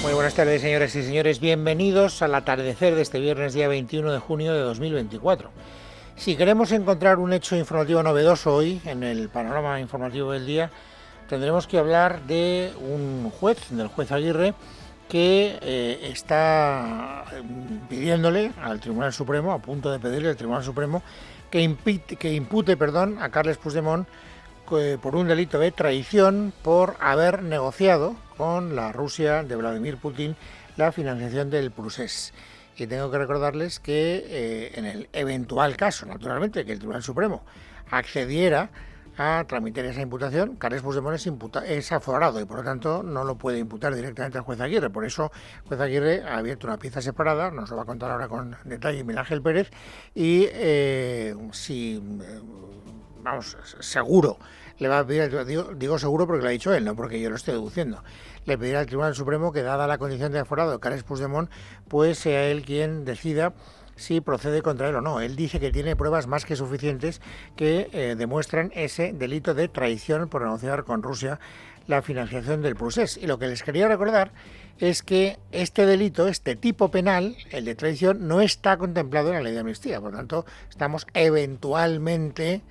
Muy buenas tardes, señoras y señores. Bienvenidos al atardecer de este viernes, día 21 de junio de 2024. Si queremos encontrar un hecho informativo novedoso hoy en el panorama informativo del día, tendremos que hablar de un juez, del juez Aguirre, que está pidiéndole al Tribunal Supremo, a punto de pedirle al Tribunal Supremo, que impute a Carles Puigdemont por un delito de traición por haber negociado con la Rusia de Vladimir Putin la financiación del procés. Y tengo que recordarles que en el eventual caso, naturalmente, que el Tribunal Supremo accediera a tramitar esa imputación, Carles Puigdemont es aforado y por lo tanto no lo puede imputar directamente al juez Aguirre. Por eso el juez Aguirre ha abierto una pieza separada, nos lo va a contar ahora con detalle Miguel Ángel Pérez, y seguro le va a pedir, digo seguro porque lo ha dicho él, no porque yo lo estoy deduciendo, le pedirá al Tribunal Supremo que, dada la condición de aforado de Carles Puigdemont, pues sea él quien decida si procede contra él o no. Él dice que tiene pruebas más que suficientes que demuestran ese delito de traición por negociar con Rusia la financiación del procés. Y lo que les quería recordar es que este delito, este tipo penal, el de traición, no está contemplado en la ley de amnistía. Por lo tanto, estamos eventualmente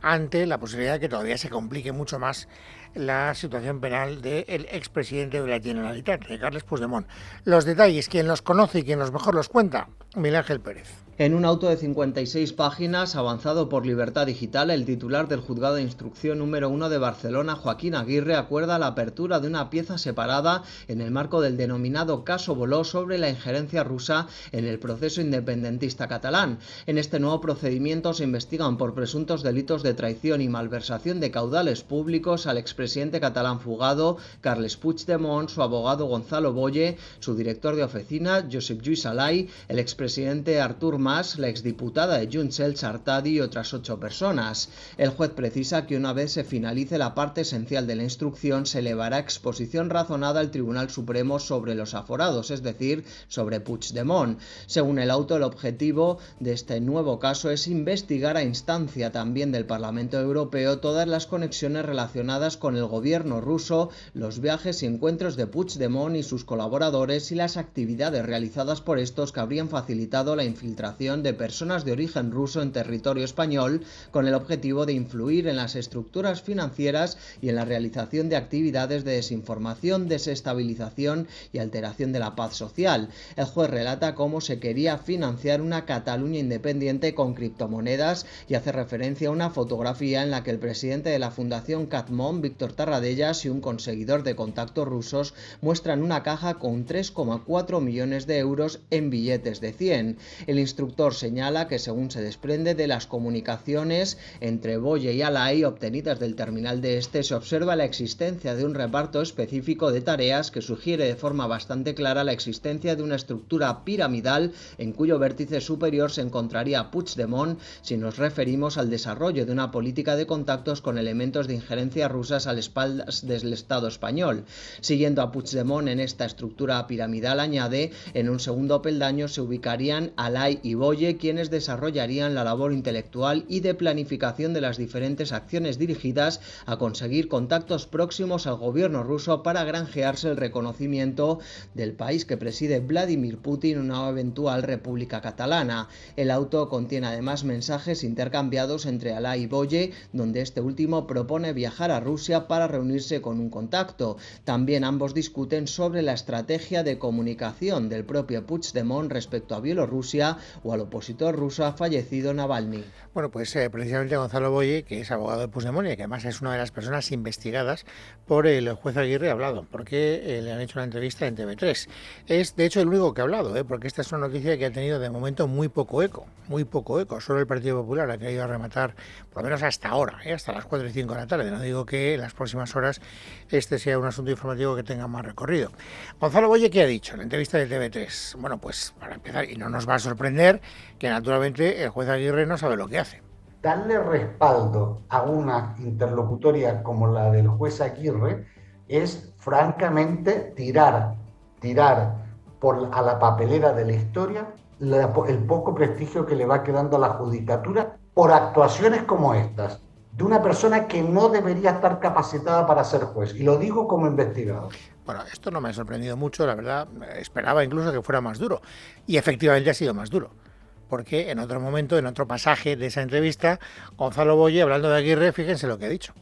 ante la posibilidad de que todavía se complique mucho más la situación penal del expresidente de la Generalitat, de Carles Puigdemont. Los detalles, quien los conoce y quien los mejor los cuenta, Miguel Ángel Pérez. En un auto de 56 páginas, avanzado por Libertad Digital, el titular del Juzgado de Instrucción número 1 de Barcelona, Joaquín Aguirre, acuerda la apertura de una pieza separada en el marco del denominado caso Boló sobre la injerencia rusa en el proceso independentista catalán. En este nuevo procedimiento se investigan por presuntos delitos de traición y malversación de caudales públicos al expresidente catalán fugado, Carles Puigdemont, su abogado Gonzalo Boye, su director de oficina, Josep Lluís Alay, el expresidente Artur Mas, la exdiputada de Junts, Elsa Artadi y otras 8 personas. El juez precisa que una vez se finalice la parte esencial de la instrucción, se elevará exposición razonada al Tribunal Supremo sobre los aforados, es decir, sobre Puigdemont. Según el auto, el objetivo de este nuevo caso es investigar a instancia también del Parlamento Europeo todas las conexiones relacionadas con el gobierno ruso, los viajes y encuentros de Puigdemont y sus colaboradores y las actividades realizadas por estos que habrían facilitado la infiltración de personas de origen ruso en territorio español con el objetivo de influir en las estructuras financieras y en la realización de actividades de desinformación, desestabilización y alteración de la paz social. El juez relata cómo se quería financiar una Cataluña independiente con criptomonedas y hace referencia a una fotografía en la que el presidente de la Fundación Catmon, Víctor Tarradellas, y un conseguidor de contactos rusos muestran una caja con 3,4 millones de euros en billetes de 100. El instructor señala que, según se desprende de las comunicaciones entre Boye y Alay obtenidas del terminal de este, se observa la existencia de un reparto específico de tareas que sugiere de forma bastante clara la existencia de una estructura piramidal en cuyo vértice superior se encontraría Puigdemont si nos referimos al desarrollo de una política de contactos con elementos de injerencia rusas a las espaldas del Estado español. Siguiendo a Puigdemont en esta estructura piramidal, añade, en un segundo peldaño se ubicarían Alay y Boye, quienes desarrollarían la labor intelectual y de planificación de las diferentes acciones dirigidas a conseguir contactos próximos al gobierno ruso para granjearse el reconocimiento del país que preside Vladimir Putin en una eventual república catalana. El auto contiene además mensajes intercambiados entre Alay y Boye, donde este último propone viajar a Rusia para reunirse con un contacto. También ambos discuten sobre la estrategia de comunicación del propio Puigdemont respecto a Bielorrusia o al opositor ruso fallecido Navalny. Bueno, pues precisamente Gonzalo Boye, que es abogado de Puigdemont y que además es una de las personas investigadas por el juez Aguirre, ha hablado, porque le han hecho una entrevista en TV3. Es, de hecho, el único que ha hablado, porque esta es una noticia que ha tenido de momento muy poco eco. Solo el Partido Popular ha querido rematar, por lo menos hasta ahora, hasta las 4 y 5 de la tarde. No digo que en las próximas horas este sea un asunto informativo que tenga más recorrido. Gonzalo Boye, ¿qué ha dicho en la entrevista de TV3? Bueno, pues para empezar, y no nos va a sorprender, que naturalmente el juez Aguirre no sabe lo que hace. Darle respaldo a una interlocutoria como la del juez Aguirre es francamente tirar a la papelera de la historia el poco prestigio que le va quedando a la judicatura por actuaciones como estas, de una persona que no debería estar capacitada para ser juez, y lo digo como investigado. Bueno, esto no me ha sorprendido mucho, la verdad, esperaba incluso que fuera más duro. Y efectivamente ha sido más duro. Porque en otro momento, en otro pasaje de esa entrevista, Gonzalo Boye, hablando de Aguirre, fíjense lo que ha dicho.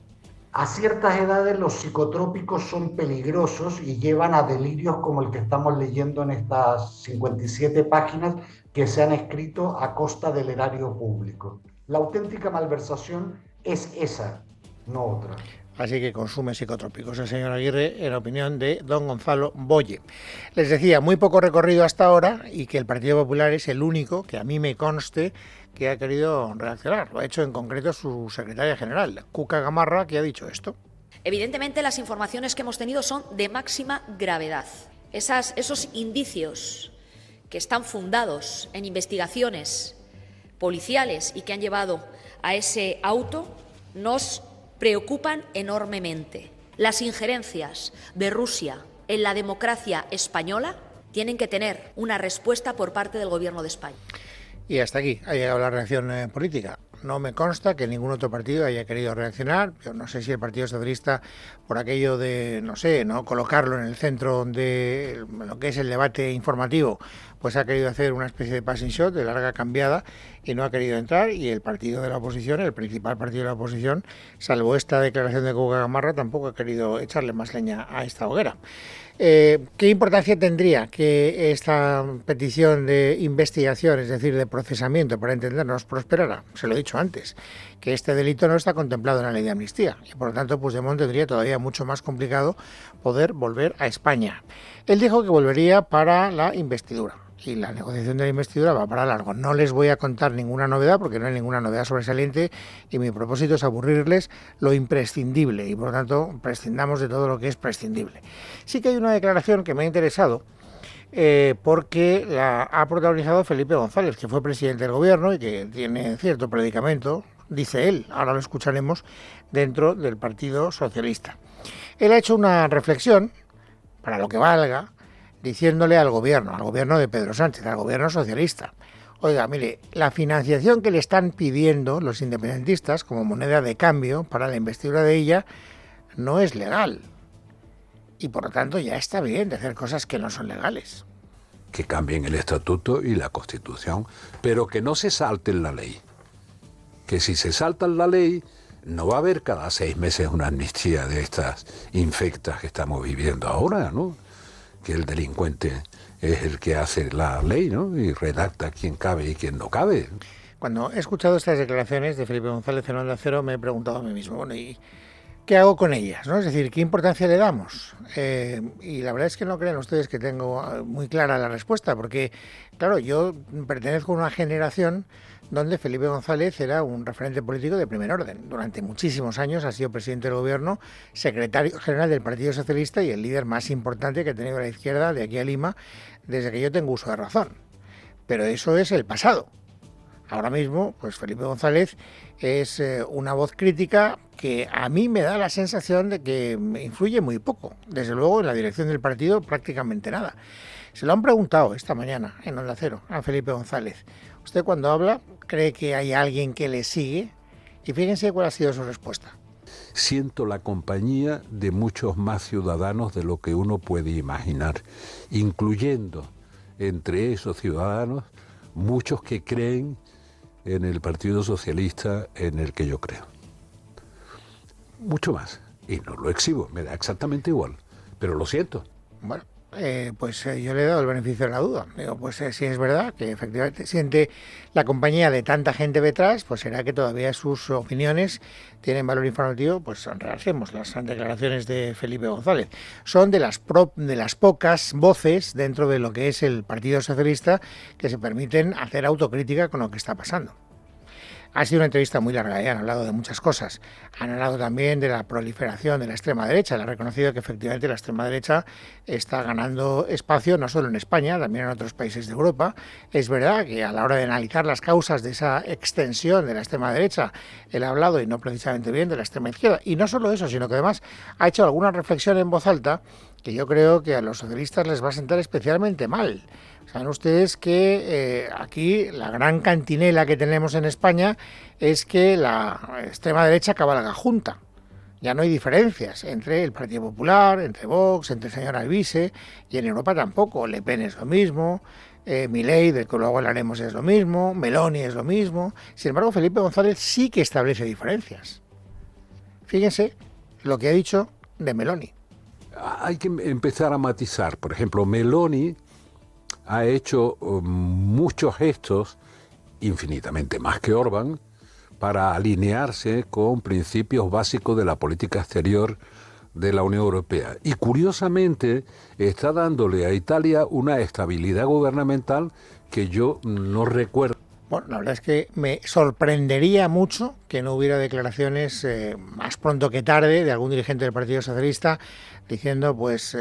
A ciertas edades los psicotrópicos son peligrosos y llevan a delirios como el que estamos leyendo en estas 57 páginas que se han escrito a costa del erario público. La auténtica malversación es esa, no otra. Así que consume psicotrópicos el señor Aguirre, en opinión de don Gonzalo Boye. Les decía, muy poco recorrido hasta ahora y que el Partido Popular es el único, que a mí me conste, que ha querido reaccionar. Lo ha hecho en concreto su secretaria general, Cuca Gamarra, que ha dicho esto. Evidentemente, las informaciones que hemos tenido son de máxima gravedad. Esos indicios que están fundados en investigaciones policiales y que han llevado a ese auto nos preocupan enormemente. Las injerencias de Rusia en la democracia española tienen que tener una respuesta por parte del Gobierno de España. Y hasta aquí ha llegado la reacción política. No me consta que ningún otro partido haya querido reaccionar. Yo no sé si el Partido Socialista, por aquello de, no colocarlo en el centro de lo que es el debate informativo, pues ha querido hacer una especie de passing shot de larga cambiada y no ha querido entrar. Y el partido de la oposición, el principal partido de la oposición, salvo esta declaración de Cuca Gamarra, tampoco ha querido echarle más leña a esta hoguera. ¿Qué importancia tendría que esta petición de investigación, es decir, de procesamiento, para entendernos, prosperara? Se lo he dicho antes, que este delito no está contemplado en la ley de amnistía y por lo tanto Puigdemont tendría todavía mucho más complicado poder volver a España. Él dijo que volvería para la investidura. Y la negociación de la investidura va para largo. No les voy a contar ninguna novedad porque no hay ninguna novedad sobresaliente y mi propósito es aburrirles lo imprescindible y por lo tanto prescindamos de todo lo que es prescindible. Sí que hay una declaración que me ha interesado porque la ha protagonizado Felipe González, que fue presidente del gobierno y que tiene cierto predicamento, dice él, ahora lo escucharemos, dentro del Partido Socialista. Él ha hecho una reflexión, para lo que valga, diciéndole al gobierno de Pedro Sánchez, al gobierno socialista: oiga, mire, la financiación que le están pidiendo los independentistas como moneda de cambio para la investidura de ella no es legal. Y por lo tanto ya está bien de hacer cosas que no son legales. Que cambien el estatuto y la Constitución, pero que no se salten la ley. Que si se saltan la ley, no va a haber cada 6 meses una amnistía de estas infectas que estamos viviendo ahora, ¿no? Que el delincuente es el que hace la ley, ¿no? Y redacta quién cabe y quién no cabe. Cuando he escuchado estas declaraciones de Felipe González en Onda Cero, me he preguntado a mí mismo, bueno, ¿y qué hago con ellas? ¿No? Es decir, ¿qué importancia le damos? Y la verdad es que no crean ustedes que tengo muy clara la respuesta, porque, claro, yo pertenezco a una generación donde Felipe González era un referente político de primer orden. Durante muchísimos años ha sido presidente del gobierno, secretario general del Partido Socialista y el líder más importante que ha tenido la izquierda de aquí a Lima desde que yo tengo uso de razón. Pero eso es el pasado. Ahora mismo, pues Felipe González es una voz crítica que a mí me da la sensación de que me influye muy poco. Desde luego, en la dirección del partido prácticamente nada. Se lo han preguntado esta mañana en Onda Cero a Felipe González. Usted cuando habla, ¿cree que hay alguien que le sigue? Y fíjense cuál ha sido su respuesta. Siento la compañía de muchos más ciudadanos de lo que uno puede imaginar, incluyendo entre esos ciudadanos muchos que creen en el Partido Socialista en el que yo creo. Mucho más. Y no lo exhibo, me da exactamente igual, pero lo siento. Bueno, yo le he dado el beneficio de la duda. Digo, pues si es verdad que efectivamente siente la compañía de tanta gente detrás, pues será que todavía sus opiniones tienen valor informativo. Pues realicemos las declaraciones de Felipe González. Son de las pocas voces dentro de lo que es el Partido Socialista que se permiten hacer autocrítica con lo que está pasando. Ha sido una entrevista muy larga, han hablado de muchas cosas. Han hablado también de la proliferación de la extrema derecha. Le ha reconocido que efectivamente la extrema derecha está ganando espacio no solo en España, también en otros países de Europa. Es verdad que a la hora de analizar las causas de esa extensión de la extrema derecha, él ha hablado, y no precisamente bien, de la extrema izquierda. Y no solo eso, sino que además ha hecho alguna reflexión en voz alta que yo creo que a los socialistas les va a sentar especialmente mal. Saben ustedes que aquí la gran cantinela que tenemos en España es que la extrema derecha cabalga junta. Ya no hay diferencias entre el Partido Popular, entre Vox, entre el señor Alvise, y en Europa tampoco. Le Pen es lo mismo, Milei, del que luego hablaremos, es lo mismo, Meloni es lo mismo. Sin embargo, Felipe González sí que establece diferencias. Fíjense lo que ha dicho de Meloni. Hay que empezar a matizar. Por ejemplo, Meloni ha hecho muchos gestos, infinitamente más que Orbán, para alinearse con principios básicos de la política exterior de la Unión Europea. Y curiosamente está dándole a Italia una estabilidad gubernamental que yo no recuerdo. Bueno, la verdad es que me sorprendería mucho que no hubiera declaraciones más pronto que tarde de algún dirigente del Partido Socialista diciendo, pues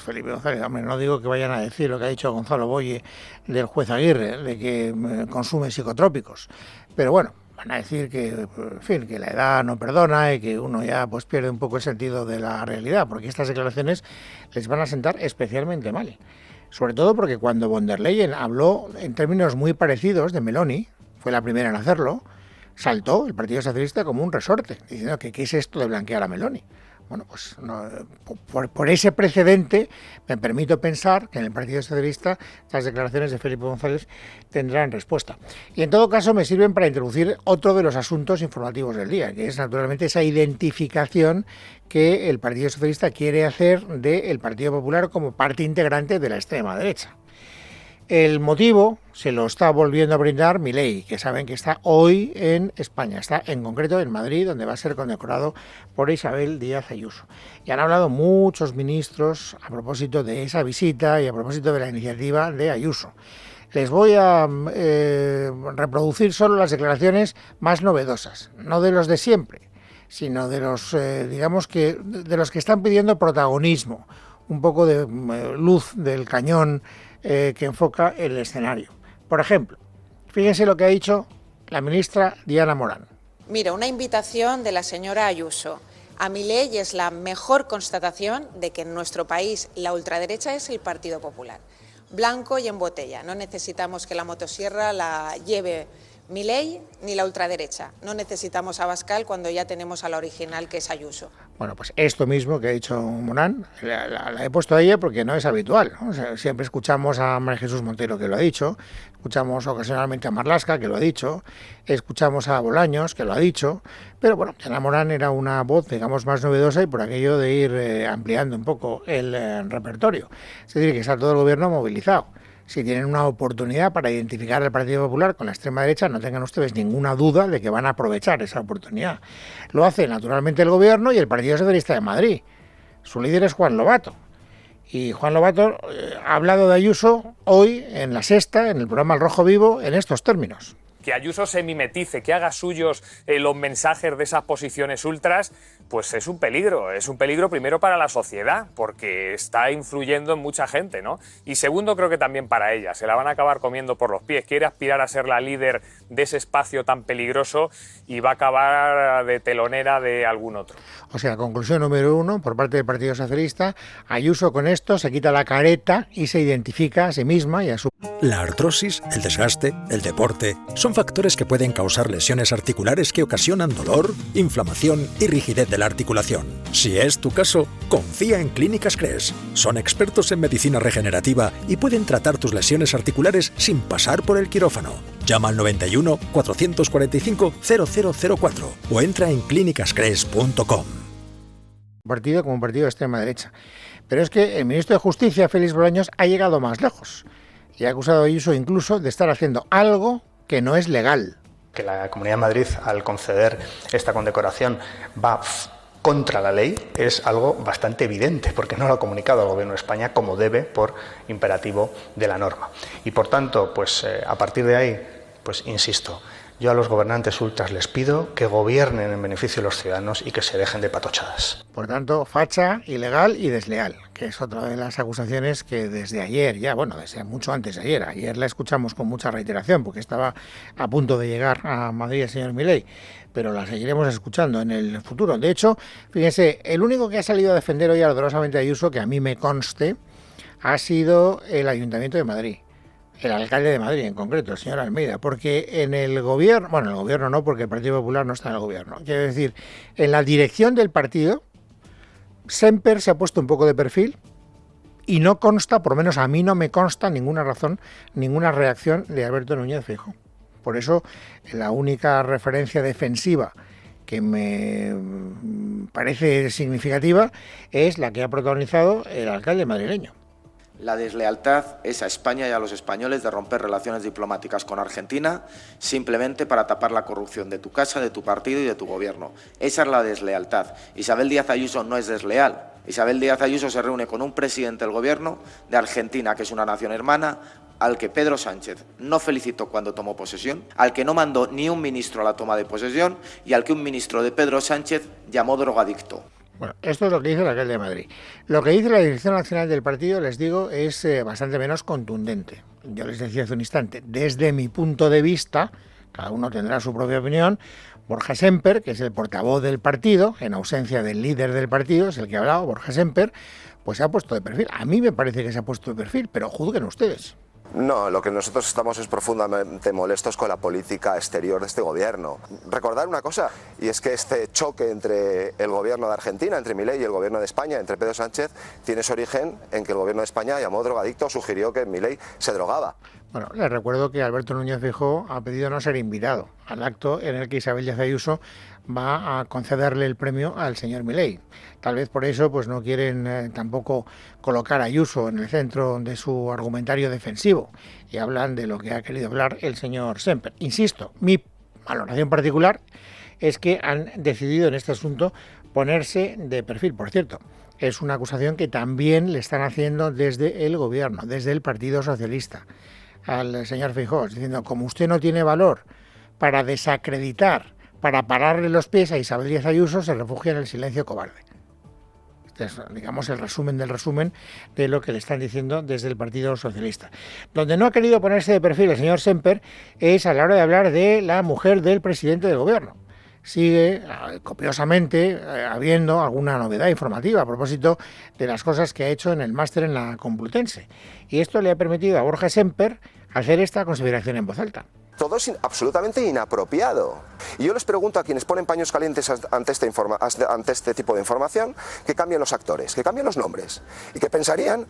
Felipe González, hombre, no digo que vayan a decir lo que ha dicho Gonzalo Boye del juez Aguirre, de que consume psicotrópicos, pero bueno, van a decir que, en fin, que la edad no perdona y que uno ya pues pierde un poco el sentido de la realidad, porque estas declaraciones les van a sentar especialmente mal. Sobre todo porque cuando von der Leyen habló en términos muy parecidos de Meloni, fue la primera en hacerlo, saltó el Partido Socialista como un resorte, diciendo que qué es esto de blanquear a Meloni. Bueno, pues no, por ese precedente me permito pensar que en el Partido Socialista las declaraciones de Felipe González tendrán respuesta. Y en todo caso me sirven para introducir otro de los asuntos informativos del día, que es naturalmente esa identificación que el Partido Socialista quiere hacer del Partido Popular como parte integrante de la extrema derecha. El motivo se lo está volviendo a brindar Milei, que saben que está hoy en España, está en concreto en Madrid, donde va a ser condecorado por Isabel Díaz Ayuso. Y han hablado muchos ministros a propósito de esa visita y a propósito de la iniciativa de Ayuso. Les voy a reproducir solo las declaraciones más novedosas, no de los de siempre, sino de los, digamos que, de los que están pidiendo protagonismo, un poco de luz del cañón que enfoca el escenario. Por ejemplo, fíjense lo que ha dicho la ministra Diana Morán. Mira, una invitación de la señora Ayuso a Milei es la mejor constatación de que en nuestro país la ultraderecha es el Partido Popular. Blanco y en botella. No necesitamos que la motosierra la lleve Milei ni la ultraderecha. No necesitamos a Abascal cuando ya tenemos a la original, que es Ayuso. Bueno, pues esto mismo que ha dicho Morán, la he puesto a ella porque no es habitual, ¿no? O sea, siempre escuchamos a María Jesús Montero, que lo ha dicho, escuchamos ocasionalmente a Marlaska, que lo ha dicho, escuchamos a Bolaños, que lo ha dicho, pero bueno, Diana Morán era una voz, digamos, más novedosa y por aquello de ir ampliando un poco el repertorio. Es decir, que está todo el gobierno movilizado. Si tienen una oportunidad para identificar al Partido Popular con la extrema derecha, no tengan ustedes ninguna duda de que van a aprovechar esa oportunidad. Lo hace naturalmente el Gobierno y el Partido Socialista de Madrid. Su líder es Juan Lobato. Y Juan Lobato ha hablado de Ayuso hoy en La Sexta, en el programa El Rojo Vivo, en estos términos. Que Ayuso se mimetice, que haga suyos los mensajes de esas posiciones ultras, pues es un peligro primero para la sociedad, porque está influyendo en mucha gente, ¿no? Y segundo, creo que también para ella, se la van a acabar comiendo por los pies, quiere aspirar a ser la líder de ese espacio tan peligroso y va a acabar de telonera de algún otro. O sea, conclusión número 1, por parte del Partido Socialista, Ayuso con esto se quita la careta y se identifica a sí misma y a su... La artrosis, el desgaste, el deporte, son factores que pueden causar lesiones articulares que ocasionan dolor, inflamación y rigidez de la articulación. Si es tu caso, confía en Clínicas Cres. Son expertos en medicina regenerativa y pueden tratar tus lesiones articulares sin pasar por el quirófano. Llama al 91 445 0004 o entra en clinicascres.com. Partido como un partido de extrema derecha. Pero es que el ministro de Justicia, Félix Bolaños, ha llegado más lejos y ha acusado a Ayuso incluso de estar haciendo algo que no es legal. Que la Comunidad de Madrid, al conceder esta condecoración, va contra la ley es algo bastante evidente, porque no lo ha comunicado el Gobierno de España como debe por imperativo de la norma. Y por tanto, pues a partir de ahí, pues insisto, yo a los gobernantes ultras les pido que gobiernen en beneficio de los ciudadanos y que se dejen de patochadas. Por tanto, facha, ilegal y desleal, que es otra de las acusaciones que desde ayer, ya bueno, desde mucho antes de ayer la escuchamos con mucha reiteración porque estaba a punto de llegar a Madrid el señor Milei, pero la seguiremos escuchando en el futuro. De hecho, fíjense, el único que ha salido a defender hoy ardorosamente a Ayuso, que a mí me conste, ha sido el Ayuntamiento de Madrid. el alcalde de Madrid en concreto, el señor Almeida, porque en el gobierno, bueno, en el gobierno no, porque el Partido Popular no está en el gobierno, quiero decir, en la dirección del partido, Semper se ha puesto un poco de perfil y no consta, por lo menos a mí no me consta ninguna razón, ninguna reacción de Alberto Núñez Feijóo. Por eso, la única referencia defensiva que me parece significativa es la que ha protagonizado el alcalde madrileño. La deslealtad es a España y a los españoles de romper relaciones diplomáticas con Argentina simplemente para tapar la corrupción de tu casa, de tu partido y de tu gobierno. Esa es la deslealtad. Isabel Díaz Ayuso no es desleal. Isabel Díaz Ayuso se reúne con un presidente del gobierno de Argentina, que es una nación hermana, al que Pedro Sánchez no felicitó cuando tomó posesión, al que no mandó ni un ministro a la toma de posesión y al que un ministro de Pedro Sánchez llamó drogadicto. Bueno, esto es lo que dice el alcalde de Madrid. Lo que dice la Dirección Nacional del partido, les digo, es bastante menos contundente. Yo les decía hace un instante, desde mi punto de vista, cada uno tendrá su propia opinión, Borja Semper, que es el portavoz del partido, en ausencia del líder del partido, es el que ha hablado, Borja Semper, pues se ha puesto de perfil. A mí me parece que se ha puesto de perfil, pero juzguen ustedes. No, lo que nosotros estamos es profundamente molestos con la política exterior de este gobierno. Recordar una cosa, y es que este choque entre el gobierno de Argentina, entre Milei, y el gobierno de España, entre Pedro Sánchez, tiene su origen en que el gobierno de España llamó drogadicto, sugirió que Milei se drogaba. Bueno, les recuerdo que Alberto Núñez Feijóo ha pedido no ser invitado al acto en el que Isabel Díaz Ayuso va a concederle el premio al señor Milei. Tal vez por eso pues no quieren tampoco colocar a Ayuso en el centro de su argumentario defensivo y hablan de lo que ha querido hablar el señor Semper. Insisto, mi valoración particular es que han decidido en este asunto ponerse de perfil. Por cierto, es una acusación que también le están haciendo desde el gobierno, desde el Partido Socialista, al señor Feijóo, diciendo, como usted no tiene valor para desacreditar, para pararle los pies a Isabel Díaz Ayuso, se refugia en el silencio cobarde. Este es, digamos, el resumen del resumen de lo que le están diciendo desde el Partido Socialista. Donde no ha querido ponerse de perfil el señor Semper es a la hora de hablar de la mujer del presidente del gobierno. Sigue copiosamente habiendo alguna novedad informativa a propósito de las cosas que ha hecho en el máster en la Complutense. Y esto le ha permitido a Borja Semper hacer esta consideración en voz alta. Todo es absolutamente inapropiado. Y yo les pregunto a quienes ponen paños calientes ante este tipo de información, que cambien los actores, que cambien los nombres. Y que pensarían,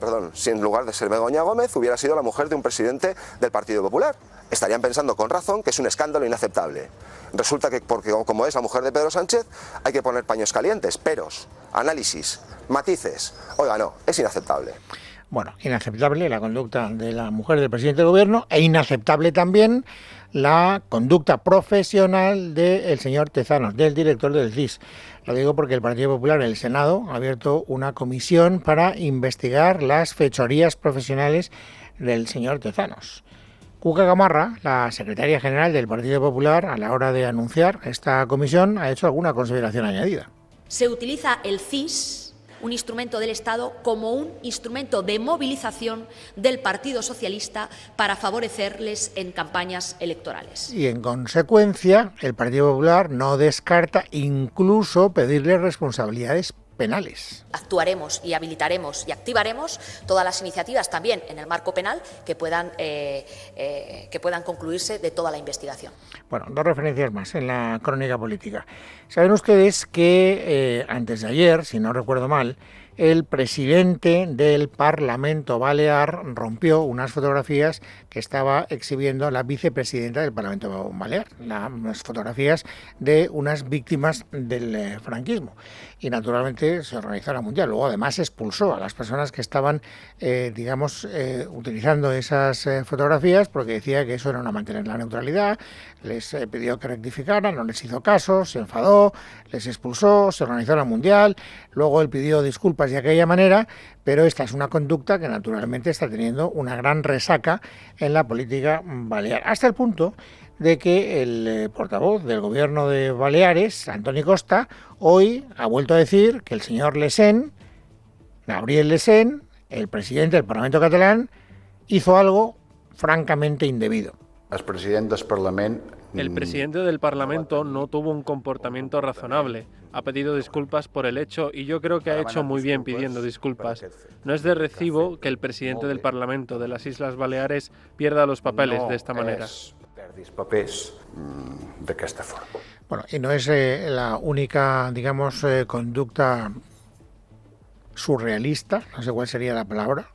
perdón, si en lugar de ser Begoña Gómez hubiera sido la mujer de un presidente del Partido Popular. Estarían pensando con razón que es un escándalo inaceptable. Resulta que, porque como es la mujer de Pedro Sánchez, hay que poner paños calientes, peros, análisis, matices. Oiga, no, es inaceptable. Bueno, inaceptable la conducta de la mujer del presidente del gobierno e inaceptable también la conducta profesional del señor Tezanos, del director del CIS. Lo digo porque el Partido Popular en el Senado ha abierto una comisión para investigar las fechorías profesionales del señor Tezanos. Cuca Gamarra, la secretaria general del Partido Popular, a la hora de anunciar esta comisión, ha hecho alguna consideración añadida. Se utiliza el CIS, un instrumento del Estado, como un instrumento de movilización del Partido Socialista para favorecerles en campañas electorales. Y en consecuencia, el Partido Popular no descarta incluso pedirle responsabilidades penales. Actuaremos y habilitaremos y activaremos todas las iniciativas también en el marco penal que puedan concluirse de toda la investigación. Bueno, dos referencias más en la crónica política. Saben ustedes que antes de ayer, si no recuerdo mal, el presidente del Parlamento Balear rompió unas fotografías que estaba exhibiendo la vicepresidenta del Parlamento Balear, las fotografías de unas víctimas del franquismo. Y naturalmente se organizó la mundial. Luego además expulsó a las personas que estaban, utilizando esas fotografías porque decía que eso era una mantener la neutralidad, les pidió que rectificaran, no les hizo caso, se enfadó, les expulsó, se organizó la mundial, luego él pidió disculpas de aquella manera, pero esta es una conducta que naturalmente está teniendo una gran resaca en la política balear, hasta el punto de que el portavoz del gobierno de Baleares, Antoni Costa, hoy ha vuelto a decir que el señor Lesén, Gabriel Lesén, el presidente del Parlamento catalán, hizo algo francamente indebido. El president del Parlament El presidente del Parlamento no tuvo un comportamiento razonable. Ha pedido disculpas por el hecho y yo creo que ha hecho muy bien pidiendo disculpas. No es de recibo que el presidente del Parlamento de las Islas Baleares pierda los papeles de esta manera. Bueno, y no es la única, digamos, conducta surrealista, no sé cuál sería la palabra,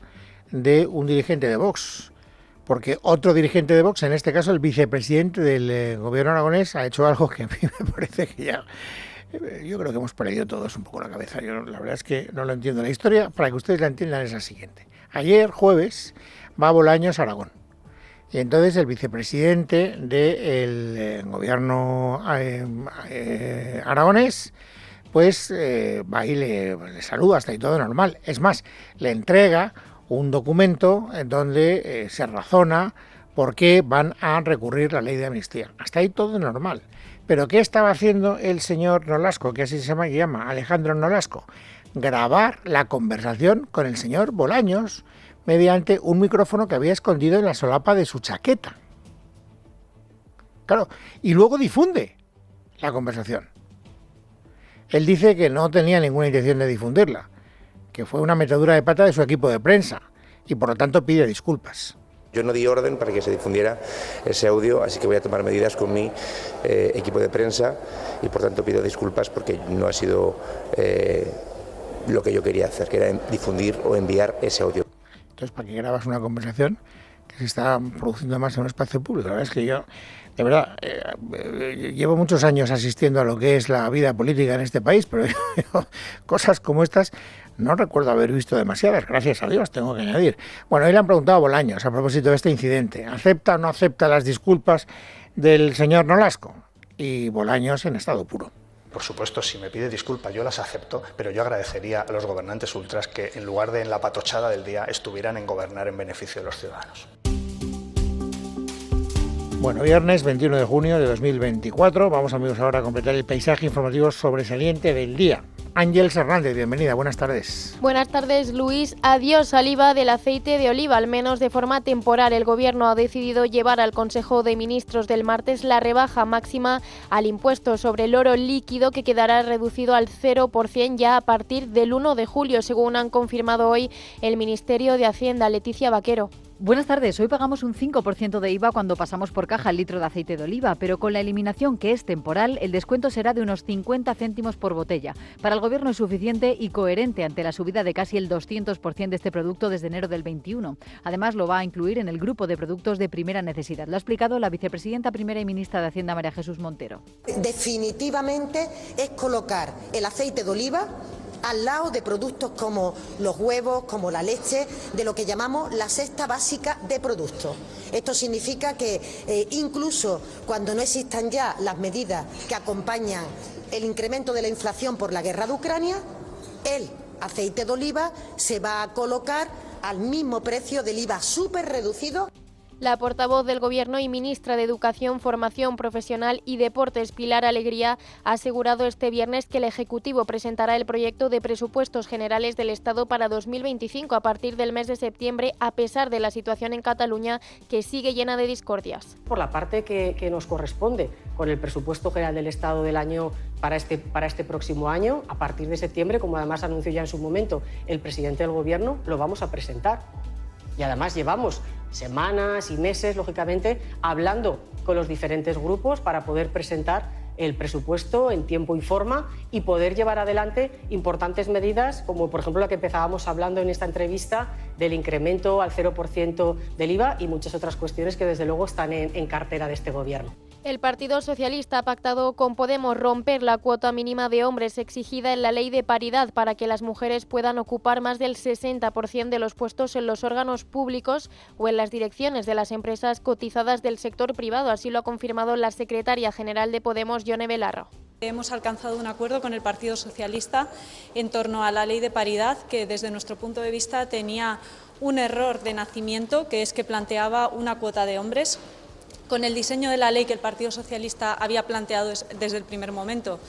de un dirigente de Vox. Porque otro dirigente de Vox, en este caso el vicepresidente del gobierno aragonés, ha hecho algo que a mí me parece que ya... Yo creo que hemos perdido todos un poco la cabeza. Yo la verdad es que no lo entiendo. La historia, para que ustedes la entiendan, es la siguiente. Ayer, jueves, va Bolaños a Aragón. Y entonces el vicepresidente del gobierno aragonés, pues va y le saluda, hasta ahí todo normal. Es más, le entrega un documento en donde se razona por qué van a recurrir la ley de amnistía. Hasta ahí todo normal. Pero ¿qué estaba haciendo el señor Nolasco, que así se llama, Alejandro Nolasco? Grabar la conversación con el señor Bolaños mediante un micrófono que había escondido en la solapa de su chaqueta. Claro, y luego difunde la conversación. Él dice que no tenía ninguna intención de difundirla, que fue una metedura de pata de su equipo de prensa, y por lo tanto pide disculpas. Yo no di orden para que se difundiera ese audio, así que voy a tomar medidas con mi equipo de prensa y por tanto pido disculpas porque no ha sido lo que yo quería hacer, que era difundir o enviar ese audio. Entonces, ¿para qué grabas una conversación que se está produciendo más en un espacio público? La verdad es que yo, de verdad, llevo muchos años asistiendo a lo que es la vida política en este país, pero yo, cosas como estas no recuerdo haber visto demasiadas, gracias a Dios, tengo que añadir. Bueno, hoy le han preguntado a Bolaños a propósito de este incidente. ¿Acepta o no acepta las disculpas del señor Nolasco? Y Bolaños en estado puro. Por supuesto, si me pide disculpas yo las acepto, pero yo agradecería a los gobernantes ultras que en lugar de en la patochada del día estuvieran en gobernar en beneficio de los ciudadanos. Bueno, viernes 21 de junio de 2024, vamos amigos ahora a completar el paisaje informativo sobresaliente del día. Ángeles Hernández, bienvenida, buenas tardes. Buenas tardes, Luis. Adiós al IVA del aceite de oliva, al menos de forma temporal. El Gobierno ha decidido llevar al Consejo de Ministros del martes la rebaja máxima al impuesto sobre el oro líquido, que quedará reducido al 0% ya a partir del 1 de julio, según han confirmado hoy el Ministerio de Hacienda. Leticia Vaquero. Buenas tardes. Hoy pagamos un 5% de IVA cuando pasamos por caja el litro de aceite de oliva, pero con la eliminación, que es temporal, el descuento será de unos 50 céntimos por botella. Para el Gobierno es suficiente y coherente ante la subida de casi el 200% de este producto desde enero del 21. Además, lo va a incluir en el grupo de productos de primera necesidad. Lo ha explicado la vicepresidenta primera y ministra de Hacienda, María Jesús Montero. Definitivamente es colocar el aceite de oliva al lado de productos como los huevos, como la leche, de lo que llamamos la cesta básica de productos. Esto significa que incluso cuando no existan ya las medidas que acompañan el incremento de la inflación por la guerra de Ucrania, el aceite de oliva se va a colocar al mismo precio del IVA súper reducido. La portavoz del Gobierno y ministra de Educación, Formación Profesional y Deportes, Pilar Alegría, ha asegurado este viernes que el Ejecutivo presentará el proyecto de presupuestos generales del Estado para 2025 a partir del mes de septiembre, a pesar de la situación en Cataluña, que sigue llena de discordias. Por la parte que nos corresponde con el presupuesto general del Estado del año para este próximo año, a partir de septiembre, como además anunció ya en su momento el presidente del Gobierno, lo vamos a presentar. Y además llevamos semanas y meses, lógicamente, hablando con los diferentes grupos para poder presentar el presupuesto en tiempo y forma y poder llevar adelante importantes medidas, como por ejemplo la que empezábamos hablando en esta entrevista, del incremento al 0% del IVA y muchas otras cuestiones que desde luego están en cartera de este Gobierno. El Partido Socialista ha pactado con Podemos romper la cuota mínima de hombres exigida en la Ley de Paridad para que las mujeres puedan ocupar más del 60% de los puestos en los órganos públicos o en las direcciones de las empresas cotizadas del sector privado. Así lo ha confirmado la secretaria general de Podemos, Yone Belarro. Hemos alcanzado un acuerdo con el Partido Socialista en torno a la Ley de Paridad, que desde nuestro punto de vista tenía un error de nacimiento, que es que planteaba una cuota de hombres. Con el diseño de la ley que el Partido Socialista había planteado desde el primer momento,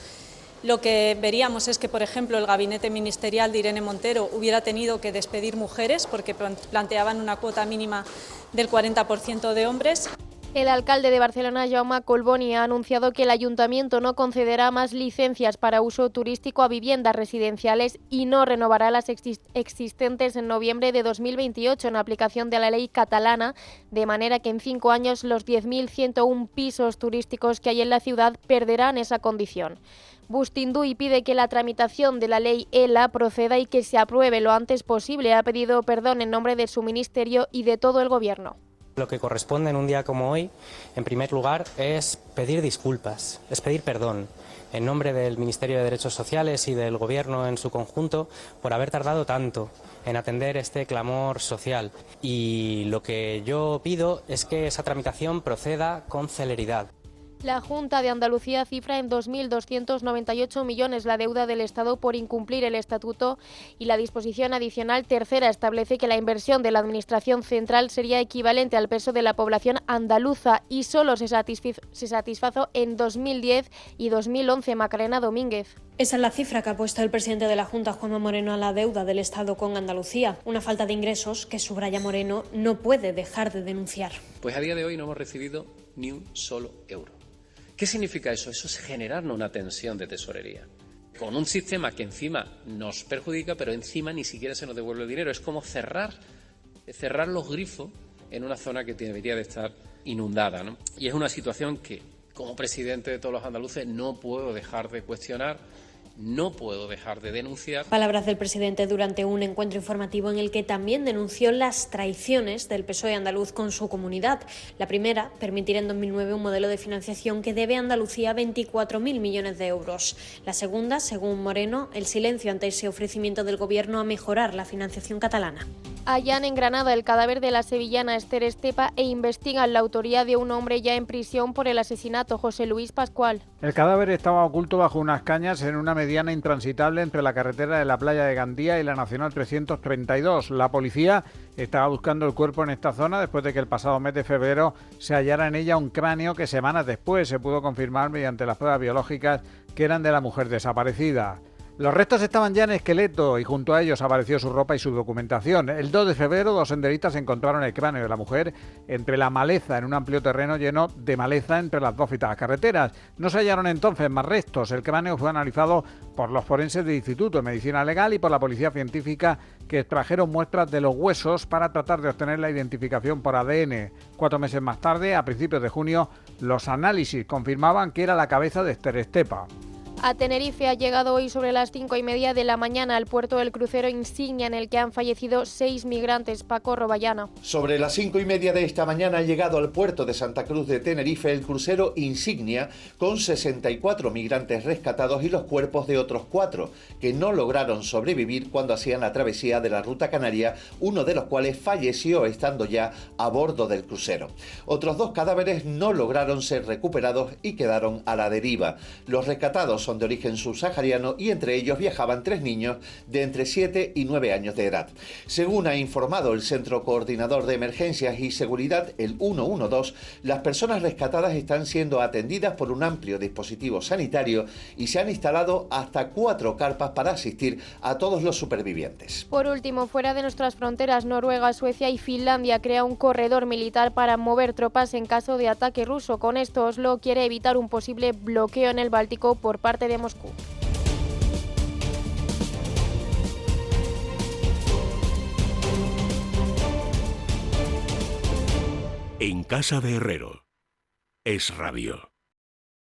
lo que veríamos es que, por ejemplo, el gabinete ministerial de Irene Montero hubiera tenido que despedir mujeres porque planteaban una cuota mínima del 40% de hombres. El alcalde de Barcelona, Jaume Collboni, ha anunciado que el ayuntamiento no concederá más licencias para uso turístico a viviendas residenciales y no renovará las existentes en noviembre de 2028 en aplicación de la ley catalana, de manera que en 5 años los 10.101 pisos turísticos que hay en la ciudad perderán esa condición. Bustinduy pide que la tramitación de la ley ELA proceda y que se apruebe lo antes posible. Ha pedido perdón en nombre de su ministerio y de todo el Gobierno. Lo que corresponde en un día como hoy, en primer lugar, es pedir disculpas, es pedir perdón en nombre del Ministerio de Derechos Sociales y del Gobierno en su conjunto por haber tardado tanto en atender este clamor social. Y lo que yo pido es que esa tramitación proceda con celeridad. La Junta de Andalucía cifra en 2.298 millones la deuda del Estado por incumplir el Estatuto y la disposición adicional tercera establece que la inversión de la Administración Central sería equivalente al peso de la población andaluza y solo se satisfazo en 2010 y 2011. Macarena Domínguez. Esa es la cifra que ha puesto el presidente de la Junta, Juanma Moreno, a la deuda del Estado con Andalucía. Una falta de ingresos que, subraya Moreno, no puede dejar de denunciar. Pues a día de hoy no hemos recibido ni un solo euro. ¿Qué significa eso? Eso es generarnos una tensión de tesorería. Con un sistema que encima nos perjudica, pero encima ni siquiera se nos devuelve el dinero. Es como cerrar los grifos en una zona que debería de estar inundada, ¿no? Y es una situación que, como presidente de todos los andaluces, no puedo dejar de cuestionar, no puedo dejar de denunciar. Palabras del presidente durante un encuentro informativo en el que también denunció las traiciones del PSOE andaluz con su comunidad. La primera, permitir en 2009 un modelo de financiación que debe a Andalucía 24.000 millones de euros. La segunda, según Moreno, el silencio ante ese ofrecimiento del Gobierno a mejorar la financiación catalana. Hallan en Granada el cadáver de la sevillana Esther Estepa e investigan la autoría de un hombre ya en prisión por el asesinato. José Luis Pascual. El cadáver estaba oculto bajo unas cañas en una mediana intransitable entre la carretera de la playa de Gandía y la Nacional 332. La policía estaba buscando el cuerpo en esta zona después de que el pasado mes de febrero se hallara en ella un cráneo que semanas después se pudo confirmar mediante las pruebas biológicas que eran de la mujer desaparecida. Los restos estaban ya en esqueleto y junto a ellos apareció su ropa y su documentación. El 2 de febrero, 2 senderistas encontraron el cráneo de la mujer entre la maleza en un amplio terreno lleno de maleza entre las dos citadas carreteras. No se hallaron entonces más restos. El cráneo fue analizado por los forenses del Instituto de Medicina Legal y por la Policía Científica, que extrajeron muestras de los huesos para tratar de obtener la identificación por ADN. 4 meses más tarde, a principios de junio, los análisis confirmaban que era la cabeza de Esther Estepa. A Tenerife ha llegado hoy sobre las 5:30 de la mañana al puerto del crucero Insignia, en el que han fallecido 6 migrantes. Paco Roballana. Sobre las 5:30 de esta mañana ha llegado al puerto de Santa Cruz de Tenerife el crucero Insignia con 64 migrantes rescatados y los cuerpos de otros 4 que no lograron sobrevivir cuando hacían la travesía de la ruta canaria, uno de los cuales falleció estando ya a bordo del crucero. Otros 2 cadáveres no lograron ser recuperados y quedaron a la deriva. Los rescatados son de origen subsahariano y entre ellos viajaban 3 niños de entre 7 y 9 años de edad. Según ha informado el Centro Coordinador de Emergencias y Seguridad, el 112, las personas rescatadas están siendo atendidas por un amplio dispositivo sanitario y se han instalado hasta 4 carpas para asistir a todos los supervivientes. Por último, fuera de nuestras fronteras, Noruega, Suecia y Finlandia crea un corredor militar para mover tropas en caso de ataque ruso. Con esto, Oslo quiere evitar un posible bloqueo en el Báltico por parte de Moscú. En casa de Herrero, Es Radio.